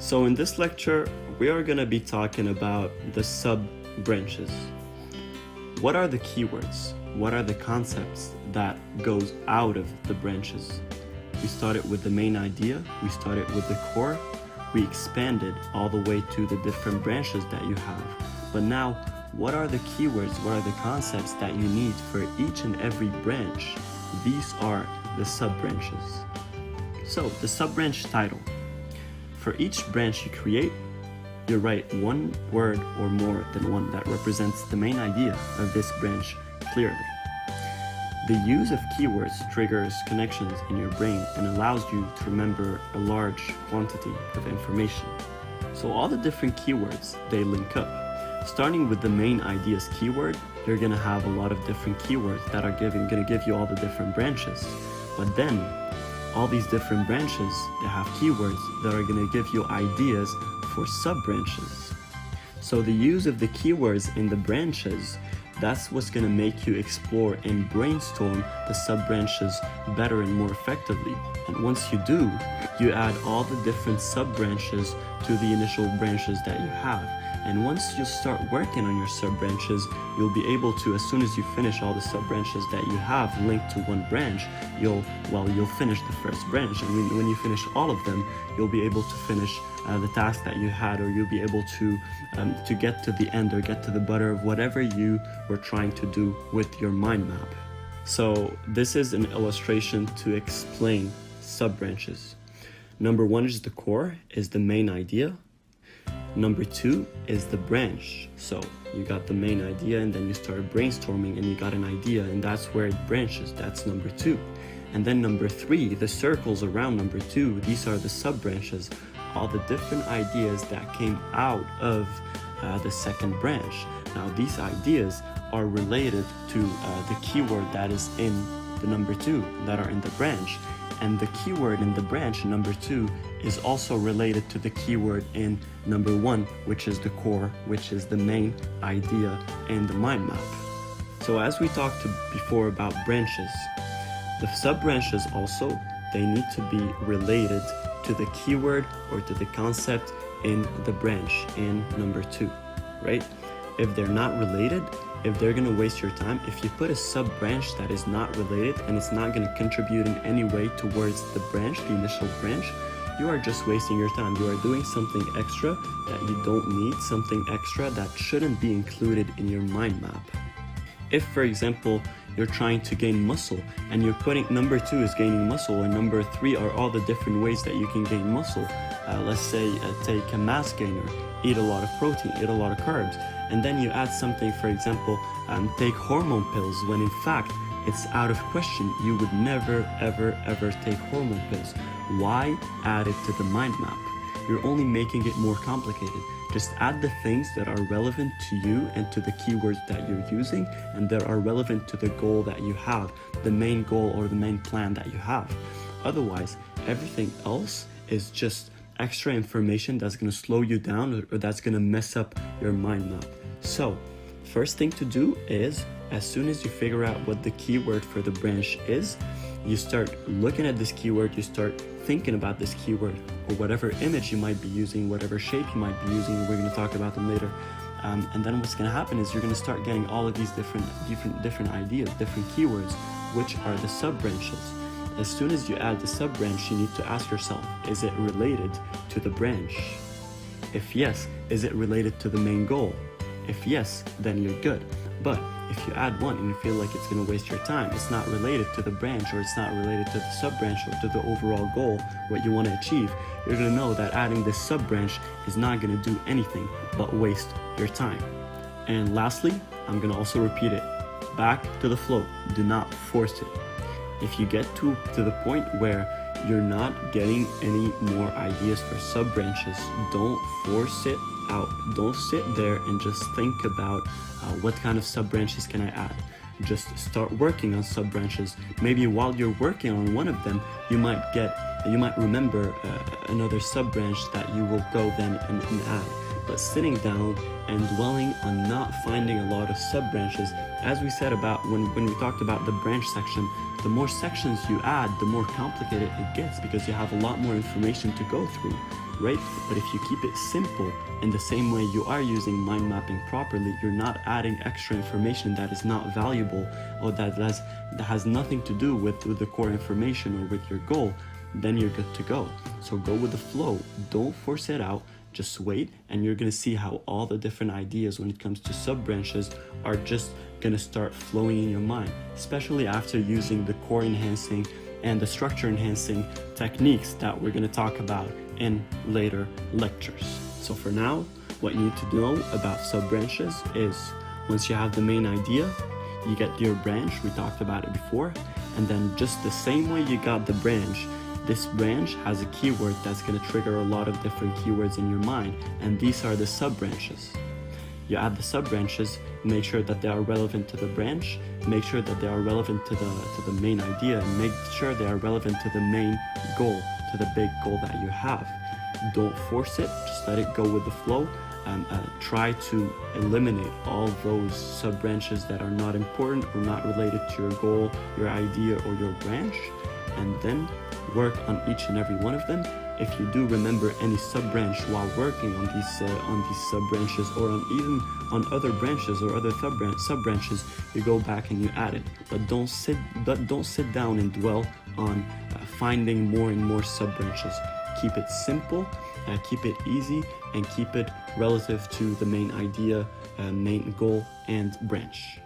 So in this lecture, we are going to be talking about the sub-branches. What are the keywords? What are the concepts that goes out of the branches? We started with the main idea, we started with the core, we expanded all the way to the different branches that you have. But now, what are the keywords, what are the concepts that you need for each and every branch? These are the sub-branches. So, the sub-branch title. For each branch you create, you write one word or more than one that represents the main idea of this branch clearly. The use of keywords triggers connections in your brain and allows you to remember a large quantity of information. So all the different keywords, they link up. Starting with the main ideas keyword, you're going to have a lot of different keywords that are going to give you all the different branches. But then, all these different branches, they have keywords that are going to give you ideas for sub-branches. So the use of the keywords in the branches, that's what's going to make you explore and brainstorm the sub-branches better and more effectively. And once you do, you add all the different sub-branches to the initial branches that you have. And once you start working on your sub-branches, you'll be able to, as soon as you finish all the sub-branches that you have linked to one branch, you'll finish the first branch. And when you finish all of them, you'll be able to finish the task that you had, or you'll be able to get to the end or get to the butter of whatever you were trying to do with your mind map. So this is an illustration to explain sub-branches. Number one is the core, is the main idea. Number two is the branch. So you got the main idea and then you started brainstorming and you got an idea, and that's where it branches. That's number two. And then number three, the circles around number two, these are the sub-branches, all the different ideas that came out of the second branch. Now these ideas are related to the keyword that is in the number two, that are in the branch. And the keyword in the branch, number two, is also related to the keyword in number one, which is the core, which is the main idea in the mind map. So as we talked before about branches, the sub-branches also, they need to be related to the keyword or to the concept in the branch in number two, right? If they're not related, if they're going to waste your time, if you put a sub-branch that is not related and it's not going to contribute in any way towards the branch, the initial branch, you are just wasting your time. You are doing something extra that you don't need, something extra that shouldn't be included in your mind map. If, for example, you're trying to gain muscle and you're putting number two is gaining muscle and number three are all the different ways that you can gain muscle. Let's say take a mass gainer, eat a lot of protein, eat a lot of carbs, and then you add something, for example, take hormone pills, when in fact it's out of question. You would never ever take hormone pills. Why add it to the mind map? You're only making it more complicated. Just add the things that are relevant to you and to the keywords that you're using and that are relevant to the goal that you have, the main goal or the main plan that you have. Otherwise, everything else is just extra information that's going to slow you down or that's going to mess up your mind map. So, first thing to do is, as soon as you figure out what the keyword for the branch is, you start looking at this keyword, you start thinking about this keyword or whatever image you might be using, whatever shape you might be using. We're going to talk about them later. And then what's going to happen is you're going to start getting all of these different ideas, different keywords, which are the sub-branches. As soon as you add the sub-branch, you need to ask yourself, is it related to the branch? If yes, is it related to the main goal? If yes, then you're good. But if you add one and you feel like it's going to waste your time, it's not related to the branch or it's not related to the sub-branch or to the overall goal, what you want to achieve, you're going to know that adding this sub-branch is not going to do anything but waste your time. And lastly, I'm going to also repeat it. Back to the flow. Do not force it. If you get to the point where you're not getting any more ideas for sub-branches, don't force it out. Don't sit there and just think about what kind of sub-branches can I add. Just start working on sub-branches. Maybe while you're working on one of them, you might remember another sub-branch that you will go then and add. but sitting down and dwelling on not finding a lot of sub-branches. As we said about when we talked about the branch section, the more sections you add, the more complicated it gets because you have a lot more information to go through, right? But if you keep it simple in the same way you are using mind mapping properly, you're not adding extra information that is not valuable or that has nothing to do with the core information or with your goal, then you're good to go. So go with the flow. Don't force it out. Just wait, and you're gonna see how all the different ideas when it comes to sub-branches are just gonna start flowing in your mind, especially after using the core enhancing and the structure enhancing techniques that we're gonna talk about in later lectures. So for now, what you need to know about sub-branches is once you have the main idea, you get your branch, we talked about it before, and then just the same way you got the branch, this branch has a keyword that's going to trigger a lot of different keywords in your mind, and these are the sub-branches. You add the sub-branches, make sure that they are relevant to the branch, make sure that they are relevant to the main idea, and make sure they are relevant to the main goal, to the big goal that you have. Don't force it, just let it go with the flow, and try to eliminate all those sub-branches that are not important or not related to your goal, your idea, or your branch, and then work on each and every one of them. If you do remember any sub-branch while working on these sub-branches or even on other branches or other sub-branches, you go back and you add it. But don't sit down and dwell on finding more and more sub-branches. Keep it simple, keep it easy, and keep it relative to the main idea, main goal, and branch.